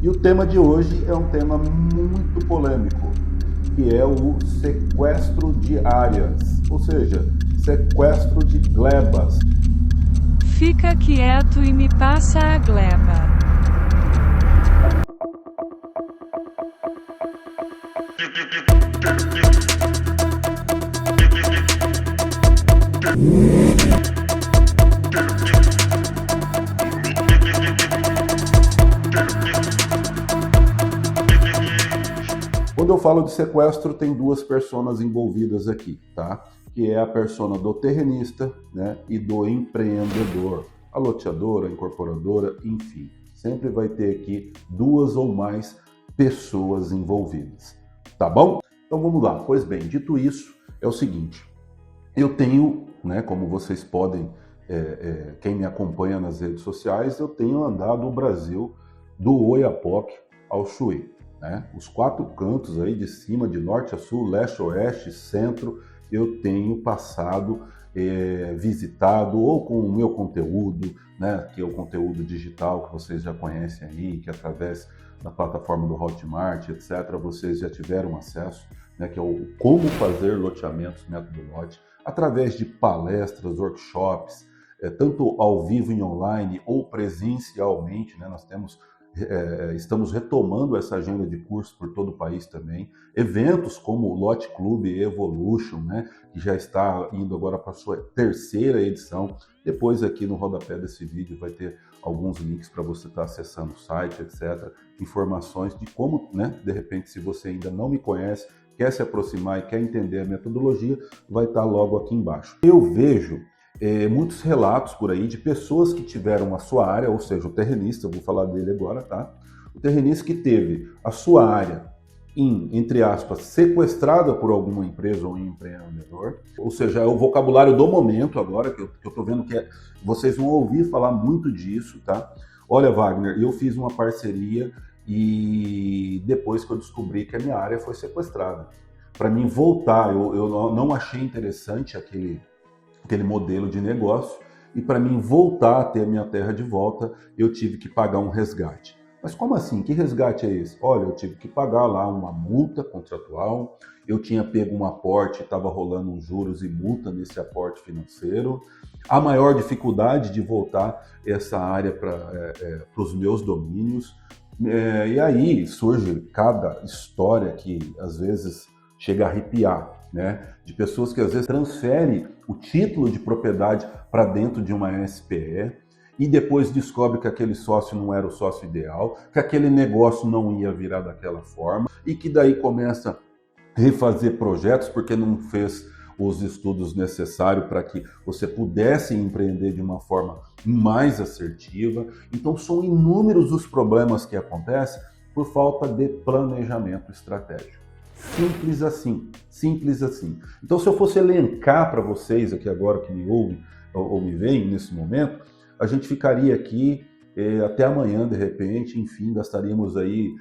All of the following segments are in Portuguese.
E o tema de hoje é um tema muito polêmico, que é o sequestro de áreas, ou seja, sequestro de glebas. Fica quieto e me passa a gleba. Quando eu falo de sequestro, tem duas personas envolvidas aqui, tá? Que é a persona do terrenista, né, e do empreendedor, a loteadora, a incorporadora, enfim. Sempre vai ter aqui duas ou mais pessoas envolvidas, tá bom? Então vamos lá. Pois bem, dito isso, é o seguinte, eu tenho, né, como vocês podem, quem me acompanha nas redes sociais, eu tenho andado o Brasil do Oiapoque ao Chuí, né? Os quatro cantos aí de cima, de norte a sul, leste a oeste, centro, eu tenho passado, visitado, ou com o meu conteúdo, né, que é o conteúdo digital que vocês já conhecem aí, que através da plataforma do Hotmart, etc., vocês já tiveram acesso, né, que é o como fazer loteamentos, método lote, através de palestras, workshops, tanto ao vivo e online ou presencialmente, né, nós temos estamos retomando essa agenda de cursos por todo o país também. Eventos como o Lote Club Evolution, né, que já está indo agora para a sua terceira edição. Depois aqui no rodapé desse vídeo vai ter alguns links para você estar acessando o site, etc. Informações de como, né, de repente, se você ainda não me conhece, quer se aproximar e quer entender a metodologia, vai estar logo aqui embaixo. Eu vejo muitos relatos por aí de pessoas que tiveram a sua área, ou seja, o terrenista, eu vou falar dele agora, tá? O terrenista que teve a sua área, entre aspas, sequestrada por alguma empresa ou um empreendedor, ou seja, é o vocabulário do momento agora, que eu tô vendo que vocês vão ouvir falar muito disso, tá? Olha, Wagner, eu fiz uma parceria e depois que eu descobri que a minha área foi sequestrada. Para mim voltar, eu não achei interessante aquele modelo de negócio, e para mim voltar a ter a minha terra de volta, eu tive que pagar um resgate. Mas como assim? Que resgate é esse? Olha, eu tive que pagar lá uma multa contratual, eu tinha pego um aporte, estava rolando uns juros e multa nesse aporte financeiro. A maior dificuldade de voltar essa área para os meus domínios. E aí surge cada história que às vezes chega a arrepiar, né? De pessoas que às vezes transferem o título de propriedade para dentro de uma SPE e depois descobre que aquele sócio não era o sócio ideal, que aquele negócio não ia virar daquela forma e que daí começa a refazer projetos porque não fez os estudos necessários para que você pudesse empreender de uma forma mais assertiva. Então são inúmeros os problemas que acontecem por falta de planejamento estratégico. Simples assim, simples assim. Então, se eu fosse elencar para vocês aqui agora que me ouvem ou me veem nesse momento, a gente ficaria aqui até amanhã, de repente, enfim, gastaríamos aí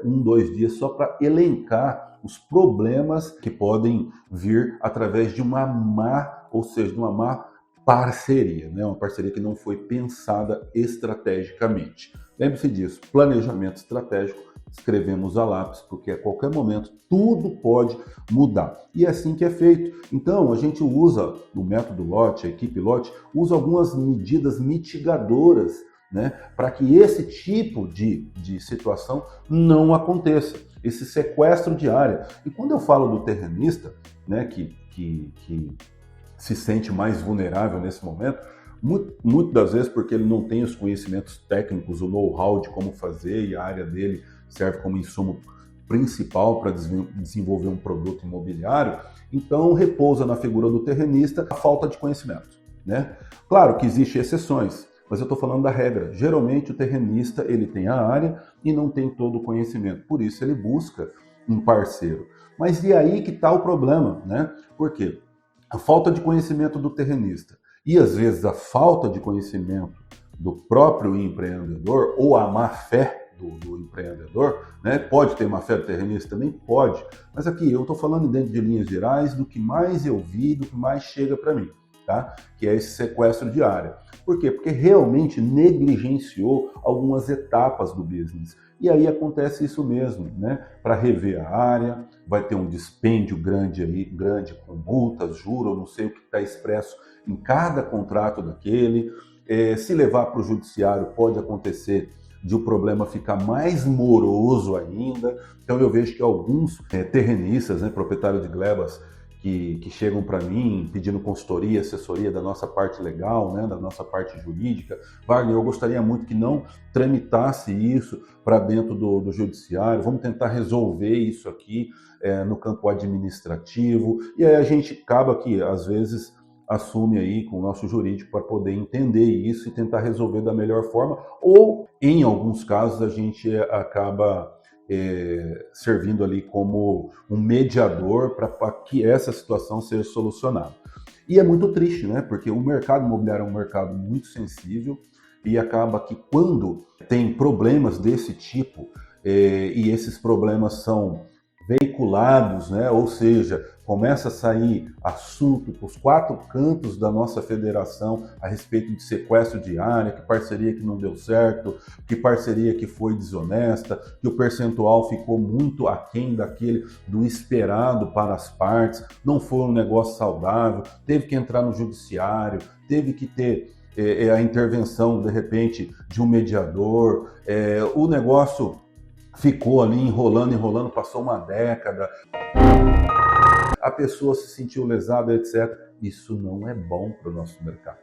2 dias só para elencar os problemas que podem vir através de uma má, ou seja, de uma má parceria, né? Uma parceria que não foi pensada estrategicamente. Lembre-se disso, planejamento estratégico, escrevemos a lápis, porque a qualquer momento tudo pode mudar. E é assim que é feito. Então, a gente usa, no método lote, a equipe lote, usa algumas medidas mitigadoras, né, para que esse tipo de situação não aconteça, esse sequestro de área. E quando eu falo do terrenista, né, que se sente mais vulnerável nesse momento, muitas das vezes porque ele não tem os conhecimentos técnicos, o know-how de como fazer, e a área dele serve como insumo principal para desenvolver um produto imobiliário, então repousa na figura do terrenista a falta de conhecimento, né? Claro que existem exceções, mas eu estou falando da regra. Geralmente o terrenista ele tem a área e não tem todo o conhecimento, por isso ele busca um parceiro. Mas e aí que está o problema, né? Por quê? A falta de conhecimento do terrenista e às vezes a falta de conhecimento do próprio empreendedor ou a má fé do empreendedor, né? Pode ter má fé do terrenista? Também pode, mas aqui eu estou falando dentro de linhas gerais do que mais eu vi, do que mais chega para mim, tá? Que é esse sequestro de área. Por quê? Porque realmente negligenciou algumas etapas do business. E aí acontece isso mesmo, né? Para rever a área, vai ter um dispêndio grande com multas, juros, não sei o que está expresso em cada contrato daquele. Se levar para o judiciário, pode acontecer de o problema ficar mais moroso ainda. Então eu vejo que alguns terrenistas, né, proprietários de glebas, que chegam para mim pedindo consultoria, assessoria da nossa parte legal, né, da nossa parte jurídica. Wagner, eu gostaria muito que não tramitasse isso para dentro do judiciário, vamos tentar resolver isso aqui no campo administrativo. E aí a gente acaba que, às vezes, assume aí com o nosso jurídico para poder entender isso e tentar resolver da melhor forma, ou, em alguns casos, a gente acaba servindo ali como um mediador para que essa situação seja solucionada. E é muito triste, né? Porque o mercado imobiliário é um mercado muito sensível e acaba que quando tem problemas desse tipo, e esses problemas são veiculados, né? Ou seja, começa a sair assunto para os 4 cantos da nossa federação a respeito de sequestro de área, que parceria que não deu certo, que parceria que foi desonesta, que o percentual ficou muito aquém do esperado para as partes, não foi um negócio saudável, teve que entrar no judiciário, teve que ter a intervenção, de repente, de um mediador, o negócio ficou ali enrolando, passou uma década, a pessoa se sentiu lesada, etc. Isso não é bom para o nosso mercado.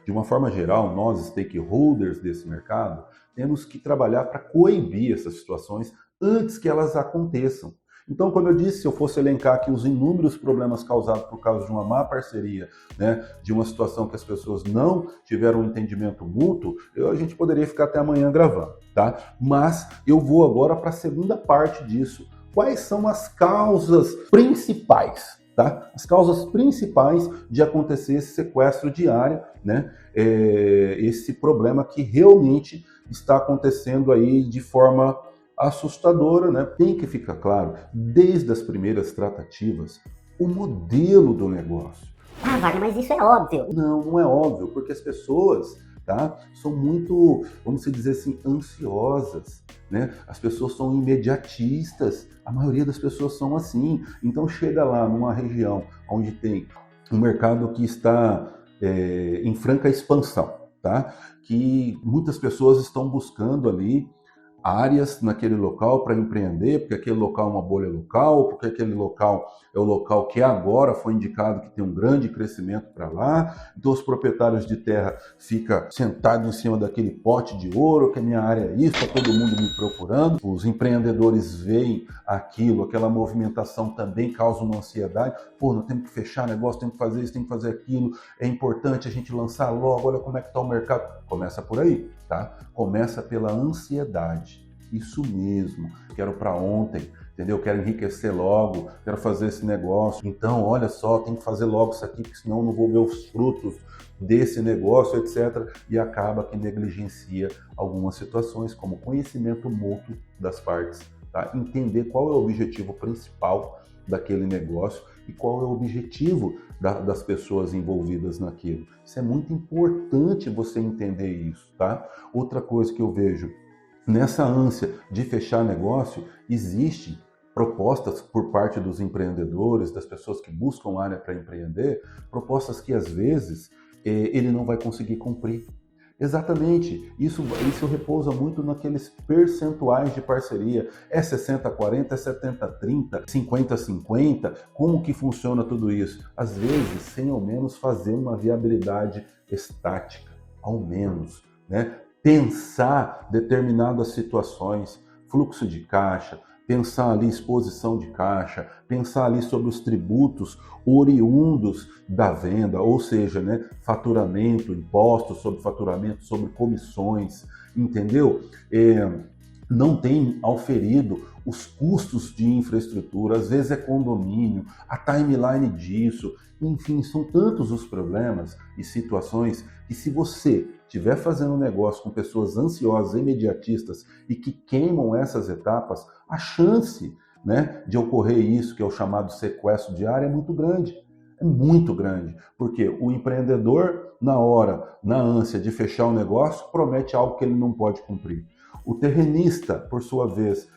De uma forma geral, nós, stakeholders desse mercado, temos que trabalhar para coibir essas situações antes que elas aconteçam. Então, como eu disse, se eu fosse elencar aqui os inúmeros problemas causados por causa de uma má parceria, né, de uma situação que as pessoas não tiveram um entendimento mútuo, a gente poderia ficar até amanhã gravando, tá? Mas eu vou agora para a segunda parte disso. Quais são as causas principais, tá? As causas principais de acontecer esse sequestro de área, né? Esse problema que realmente está acontecendo aí de forma assustadora, né? Tem que ficar claro, desde as primeiras tratativas, o modelo do negócio. Ah, Wagner, mas isso é óbvio. Não, não é óbvio, porque as pessoas, tá, são muito, vamos dizer assim, ansiosas, né? As pessoas são imediatistas, a maioria das pessoas são assim. Então chega lá numa região onde tem um mercado que está em franca expansão, tá? Que muitas pessoas estão buscando ali áreas naquele local para empreender, porque aquele local é uma bolha local, porque aquele local é o local que agora foi indicado que tem um grande crescimento para lá. Então os proprietários de terra ficam sentados em cima daquele pote de ouro, que a minha área é isso, está todo mundo me procurando. Os empreendedores veem aquilo, aquela movimentação também causa uma ansiedade. Pô, nós temos que fechar negócio, temos que fazer isso, temos que fazer aquilo, é importante a gente lançar logo, olha como é que está o mercado. Começa por aí, tá? Começa pela ansiedade. Isso mesmo, quero para ontem, entendeu? Quero enriquecer logo, quero fazer esse negócio. Então, olha só, tem que fazer logo isso aqui, porque senão eu não vou ver os frutos desse negócio, etc. E acaba que negligencia algumas situações, como conhecimento mútuo das partes, tá? Entender qual é o objetivo principal daquele negócio e qual é o objetivo das pessoas envolvidas naquilo. Isso é muito importante você entender isso, tá? Outra coisa que eu vejo, nessa ânsia de fechar negócio, existem propostas por parte dos empreendedores, das pessoas que buscam área para empreender, propostas que às vezes ele não vai conseguir cumprir. Exatamente, isso repousa muito naqueles percentuais de parceria, é 60-40, é 70-30, 50-50, como que funciona tudo isso? Às vezes, sem ao menos fazer uma viabilidade estática, ao menos, né? Pensar determinadas situações, fluxo de caixa, pensar ali exposição de caixa, pensar ali sobre os tributos oriundos da venda, ou seja, né, faturamento, impostos sobre faturamento, sobre comissões, entendeu? Não tem auferido os custos de infraestrutura, às vezes é condomínio, a timeline disso, enfim, são tantos os problemas e situações que se você estiver fazendo um negócio com pessoas ansiosas, imediatistas e que queimam essas etapas, a chance, né, de ocorrer isso, que é o chamado sequestro de área, é muito grande. É muito grande, porque o empreendedor, na ânsia de fechar o negócio, promete algo que ele não pode cumprir. O terrenista, por sua vez,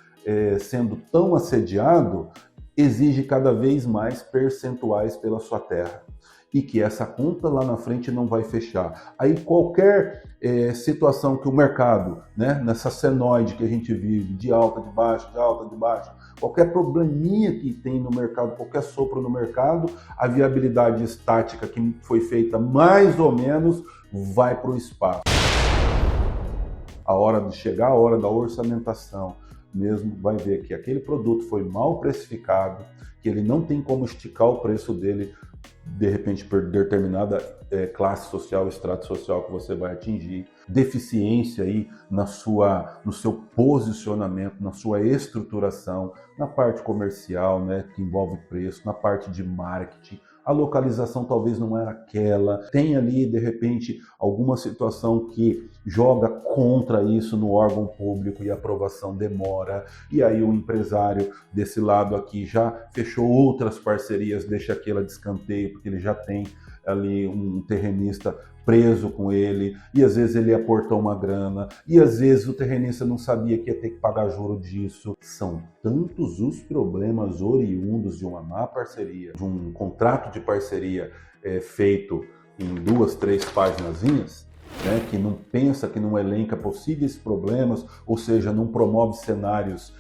sendo tão assediado, exige cada vez mais percentuais pela sua terra. E que essa conta lá na frente não vai fechar. Aí qualquer situação que o mercado, né, nessa senoide que a gente vive, de alta, de baixa, qualquer probleminha que tem no mercado, qualquer sopro no mercado, a viabilidade estática que foi feita mais ou menos vai para o espaço. A hora de chegar, a hora da orçamentação mesmo, vai ver que aquele produto foi mal precificado, que ele não tem como esticar o preço dele, de repente, por determinada classe social, extrato social que você vai atingir, deficiência aí no seu posicionamento, na sua estruturação, na parte comercial, né, que envolve preço, na parte de marketing. A localização talvez não era aquela, tem ali, de repente, alguma situação que joga contra isso no órgão público e a aprovação demora, e aí o empresário desse lado aqui já fechou outras parcerias, deixa aquela de escanteio, porque ele já tem ali um terrenista preso com ele, e às vezes ele aportou uma grana, e às vezes o terrenista não sabia que ia ter que pagar juro disso. São tantos os problemas oriundos de uma má parceria, de um contrato de parceria feito em 2, 3 paginazinhas, né, que não pensa, que não elenca possíveis problemas, ou seja, não promove cenários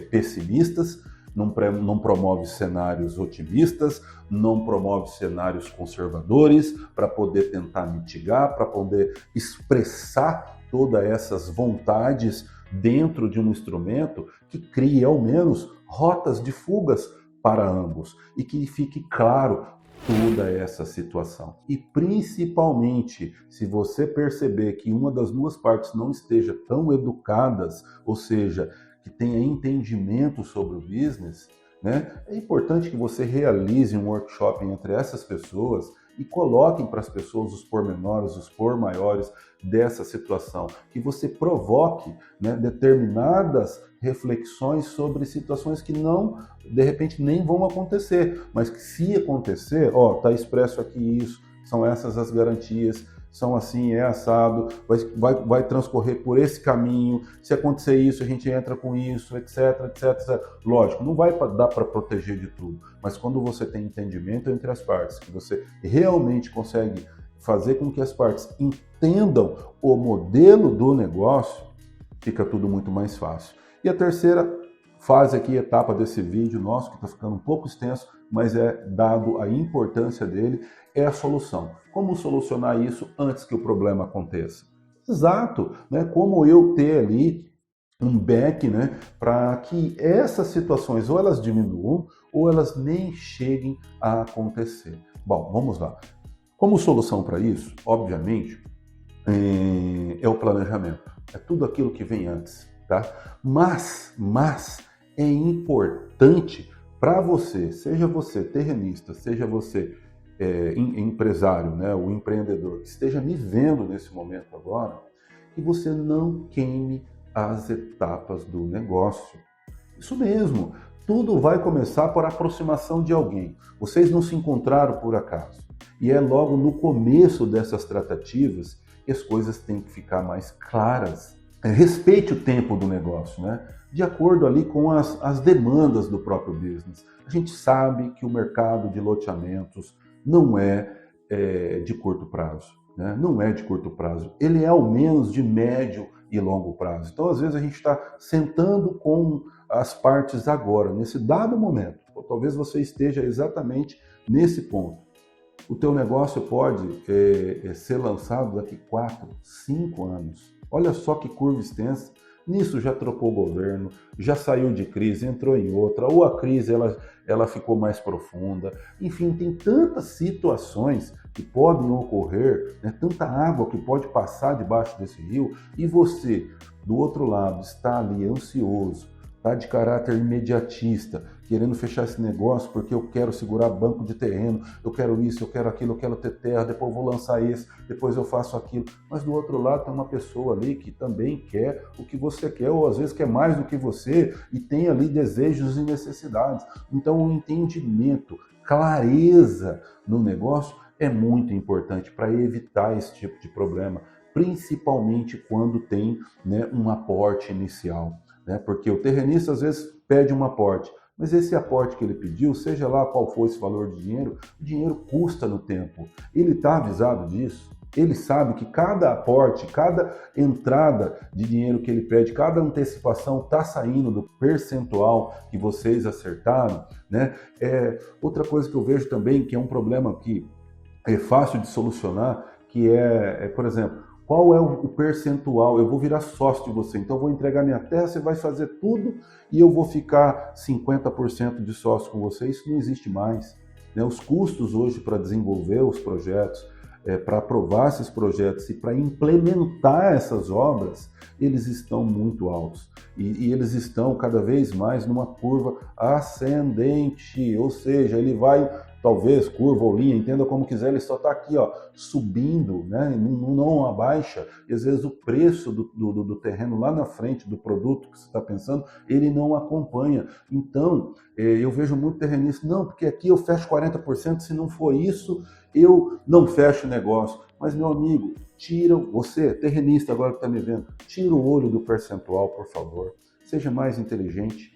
pessimistas, não promove cenários otimistas, não promove cenários conservadores para poder tentar mitigar, para poder expressar todas essas vontades dentro de um instrumento que crie ao menos rotas de fugas para ambos e que fique claro toda essa situação. E principalmente, se você perceber que uma das duas partes não esteja tão educadas, ou seja, que tenha entendimento sobre o business, né? É importante que você realize um workshop entre essas pessoas e coloquem para as pessoas os pormenores, os pormaiores dessa situação, que você provoque, né, determinadas reflexões sobre situações que não, de repente, nem vão acontecer, mas que se acontecer, está expresso aqui isso, são essas as garantias, são assim, é assado, vai transcorrer por esse caminho, se acontecer isso, a gente entra com isso, etc, etc, etc. Lógico, não vai dar para proteger de tudo, mas quando você tem entendimento entre as partes, que você realmente consegue fazer com que as partes entendam o modelo do negócio, fica tudo muito mais fácil. E a terceira fase aqui, etapa desse vídeo nosso, que está ficando um pouco extenso, mas é dado a importância dele, é a solução. Como solucionar isso antes que o problema aconteça? Exato, né? Como eu ter ali um back, né, para que essas situações ou elas diminuam ou elas nem cheguem a acontecer. Bom, vamos lá. Como solução para isso, obviamente, é o planejamento. É tudo aquilo que vem antes, tá? Mas é importante para você, seja você terrenista, seja você empresário, né, o empreendedor, que esteja me vendo nesse momento agora, que você não queime as etapas do negócio. Isso mesmo, tudo vai começar por aproximação de alguém. Vocês não se encontraram por acaso. E é logo no começo dessas tratativas que as coisas têm que ficar mais claras. Respeite o tempo do negócio, né? De acordo ali com as demandas do próprio business. A gente sabe que o mercado de loteamentos não é de curto prazo, né? Não é de curto prazo. Ele é ao menos de médio e longo prazo. Então, às vezes, a gente está sentando com as partes agora, nesse dado momento. Ou talvez você esteja exatamente nesse ponto. O teu negócio pode ser lançado daqui 4, 5 anos. Olha só que curva extensa. Nisso já trocou o governo, já saiu de crise, entrou em outra, ou a crise ela ficou mais profunda. Enfim, tem tantas situações que podem ocorrer, né? Tanta água que pode passar debaixo desse rio, e você, do outro lado, está ali ansioso, está de caráter imediatista, querendo fechar esse negócio porque eu quero segurar banco de terreno, eu quero isso, eu quero aquilo, eu quero ter terra, depois eu vou lançar esse, depois eu faço aquilo. Mas do outro lado tem uma pessoa ali que também quer o que você quer, ou às vezes quer mais do que você, e tem ali desejos e necessidades. Então o entendimento, clareza no negócio é muito importante para evitar esse tipo de problema. principalmente quando tem, né, um aporte inicial, né? Porque o terrenista às vezes pede um aporte, mas esse aporte que ele pediu, seja lá qual for esse valor de dinheiro, o dinheiro custa no tempo. Ele está avisado disso? Ele sabe que cada aporte, cada entrada de dinheiro que ele pede, cada antecipação está saindo do percentual que vocês acertaram, né? Outra coisa que eu vejo também, que é um problema que é fácil de solucionar, que por exemplo, qual é o percentual? Eu vou virar sócio de você, então eu vou entregar minha terra, você vai fazer tudo e eu vou ficar 50% de sócio com você. Isso não existe mais, né? Os custos hoje para desenvolver os projetos, para aprovar esses projetos e para implementar essas obras, eles estão muito altos. E eles estão cada vez mais numa curva ascendente, ou seja, ele vai, talvez curva ou linha, entenda como quiser, ele só está aqui, ó, subindo, né? Não abaixa, e às vezes o preço do terreno lá na frente, do produto que você está pensando, ele não acompanha. Então, eu vejo muito terrenista, não, porque aqui eu fecho 40%, se não for isso, eu não fecho o negócio. Mas, meu amigo, você, terrenista agora que está me vendo, tira o olho do percentual, por favor. Seja mais inteligente.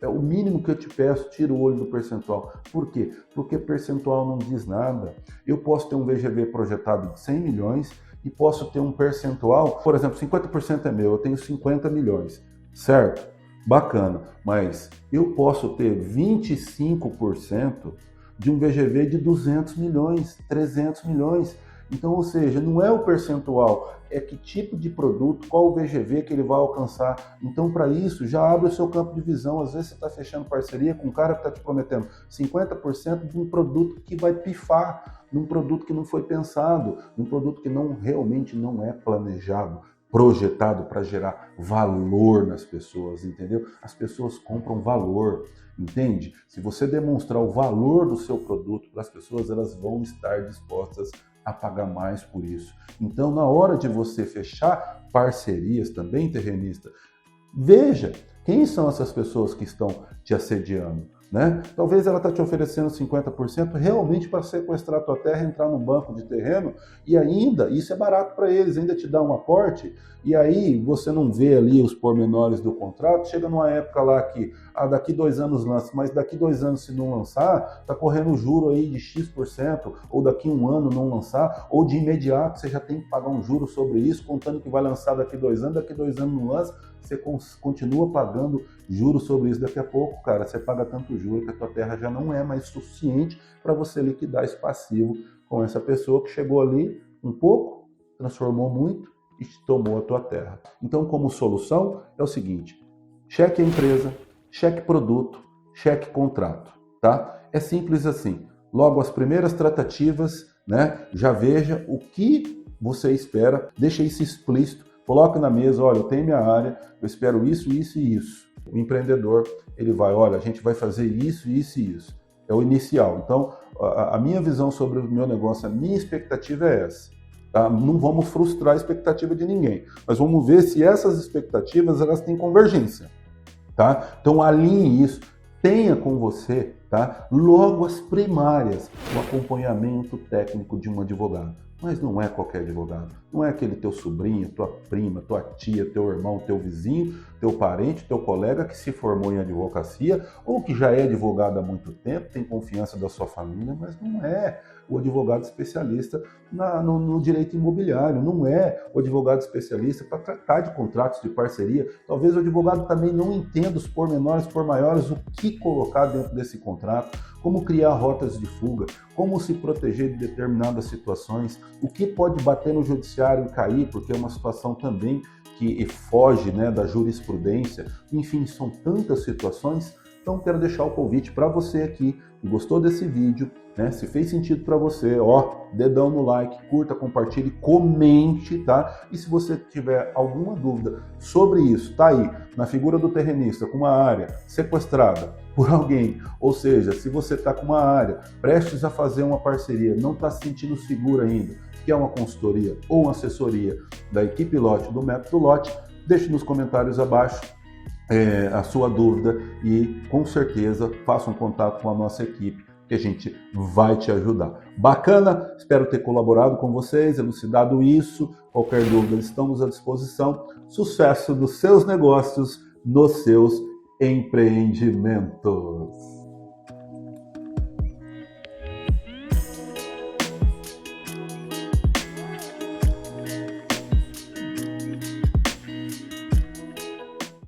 É o mínimo que eu te peço, tira o olho do percentual. Por quê? Porque percentual não diz nada. Eu posso ter um VGV projetado de 100 milhões e posso ter um percentual, por exemplo, 50% é meu, eu tenho 50 milhões, certo? Bacana, mas eu posso ter 25% de um VGV de 200 milhões, 300 milhões. Então, ou seja, não é o percentual, é que tipo de produto, qual o VGV que ele vai alcançar. Então, para isso, já abre o seu campo de visão. Às vezes você está fechando parceria com um cara que está te prometendo 50% de um produto que vai pifar, num produto que não foi pensado, num produto que realmente não é planejado, projetado para gerar valor nas pessoas, entendeu? As pessoas compram valor, entende? Se você demonstrar o valor do seu produto para as pessoas, elas vão estar dispostas a pagar mais por isso. Então, na hora de você fechar parcerias também, terrenista, veja quem são essas pessoas que estão te assediando, né? Talvez ela está te oferecendo 50% realmente para sequestrar a tua terra, entrar num banco de terreno e ainda, isso é barato para eles, ainda te dá um aporte e aí você não vê ali os pormenores do contrato, chega numa época lá que daqui 2 anos lança, mas daqui 2 anos se não lançar, tá correndo juro aí de X%, ou daqui 1 ano não lançar, ou de imediato você já tem que pagar um juro sobre isso, contando que vai lançar daqui 2 anos, daqui 2 anos não lança, você continua pagando juros sobre isso. Daqui a pouco, cara, você paga tanto juro que a tua terra já não é mais suficiente para você liquidar esse passivo com essa pessoa que chegou ali um pouco, transformou muito e tomou a tua terra. Então, como solução, é o seguinte: cheque a empresa, cheque produto, cheque contrato, tá? É simples assim. Logo, as primeiras tratativas, né? Já veja o que você espera, deixa isso explícito. Coloque na mesa, olha, eu tenho minha área, eu espero isso, isso e isso. O empreendedor, ele vai, olha, a gente vai fazer isso, isso e isso. É o inicial. Então, a minha visão sobre o meu negócio, a minha expectativa é essa. Tá? Não vamos frustrar a expectativa de ninguém, mas vamos ver se essas expectativas elas têm convergência. Tá? Então, alinhe isso, tenha com você, tá? Logo as primárias, o acompanhamento técnico de um advogado. Mas não é qualquer advogado, não é aquele teu sobrinho, tua prima, tua tia, teu irmão, teu vizinho, teu parente, teu colega que se formou em advocacia ou que já é advogado há muito tempo, tem confiança da sua família, mas não é o advogado especialista no direito imobiliário, não é o advogado especialista para tratar de contratos de parceria. Talvez o advogado também não entenda os pormenores, por maiores, o que colocar dentro desse contrato, como criar rotas de fuga, como se proteger de determinadas situações, o que pode bater no judiciário e cair, porque é uma situação também que foge, né, da jurisprudência. Enfim, são tantas situações. Então, quero deixar o convite para você aqui que gostou desse vídeo, né? Se fez sentido para você, ó, dedão no like, curta, compartilhe, comente, tá? E se você tiver alguma dúvida sobre isso, tá aí, na figura do terrenista, com uma área sequestrada por alguém, ou seja, se você está com uma área prestes a fazer uma parceria, não está se sentindo seguro ainda, que é uma consultoria ou uma assessoria da equipe Lote, do Método Lote, deixe nos comentários abaixo a sua dúvida e com certeza faça um contato com a nossa equipe que a gente vai te ajudar. Bacana? Espero ter colaborado com vocês, elucidado isso. Qualquer dúvida, estamos à disposição. Sucesso nos seus negócios, nos seus empreendimentos.